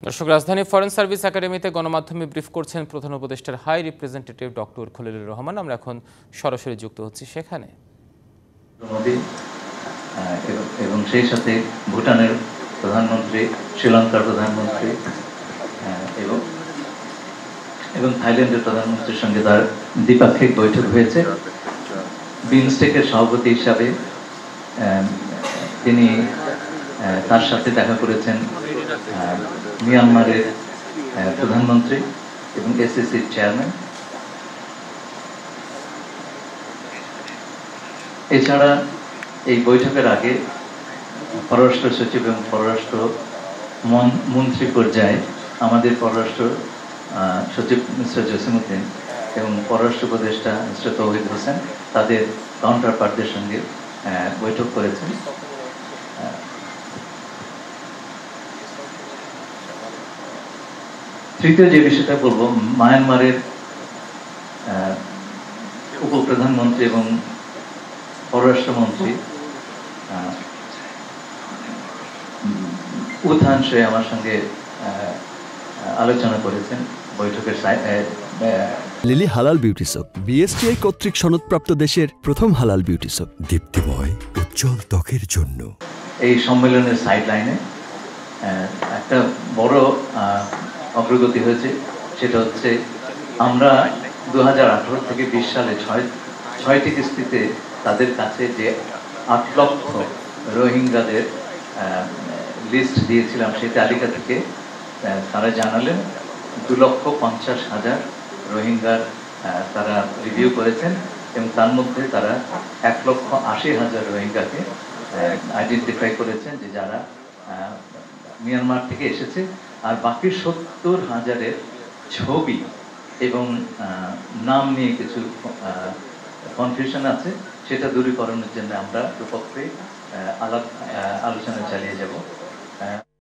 দর্শক, রাজধানী foreign service একাডেমিতে গণমাধ্যমে ব্রিফ করছেন প্রধান উপদেষ্টার high representative doctor Khalilur Rahman. আমরা এখন সরাসরি যুক্ত হচ্ছি সেখানে। এবং সেই সাথে ভুটানের প্রধানমন্ত্রী, শ্রীলঙ্কার প্রধানমন্ত্রী এবং থাইল্যান্ডের প্রধানমন্ত্রীর সঙ্গে তার দ্বিপাক্ষিক বৈঠক হয়েছে। বিমস্টেকের সভাপতি হিসাবে তিনি তার সাথে দেখা করেছেন মিয়ানমারের প্রধানমন্ত্রী এবং এসএসসির চেয়ারম্যান। এছাড়া এই বৈঠকের আগে পররাষ্ট্র সচিব এবং পররাষ্ট্র মন্ত্রী পর্যায়ে আমাদের পররাষ্ট্র সচিব মিস্টার জসিমউদ্দিন এবং পররাষ্ট্র উপদেষ্টা মিস্টার তৌহিদ হোসেন তাদের কাউন্টার পার্টদের সঙ্গে বৈঠক করেছেন। তৃতীয় যে বিষয়টা বলবো, মায়ানমারের উপপ্রধানমন্ত্রী এবং পররাষ্ট্রমন্ত্রী উত্থানসে আমার সঙ্গে আলোচনা করেছেন বৈঠকের। লিলি হালাল বিউটি সোপ, বিএসটিআই কর্তৃক সনদপ্রাপ্ত দেশের প্রথম হালাল বিউটি সোপ, দীপ্তিময় উজ্জ্বল ত্বকের জন্য। এই সম্মেলনের সাইডলাইনে একটা বড় অগ্রগতি হয়েছে, সেটা হচ্ছে আমরা 2018 থেকে 20 সালে ছয়টি কিস্তিতে তাদের কাছে যে 8 লক্ষ রোহিঙ্গাদের লিস্ট দিয়েছিলাম, সেই তালিকা থেকে তারা জানালেন 2,50,000 রোহিঙ্গার তারা রিভিউ করেছেন এবং তার মধ্যে তারা 1,80,000 রোহিঙ্গাকে আইডেন্টিফাই করেছেন যে যারা মিয়ানমার থেকে এসেছে। আর বাকি 70,000-এর ছবি এবং নাম নিয়ে কিছু কনফিউশন আছে, সেটা দূরীকরণের জন্য আমরা দুপক্ষে আলোচনা চালিয়ে যাব।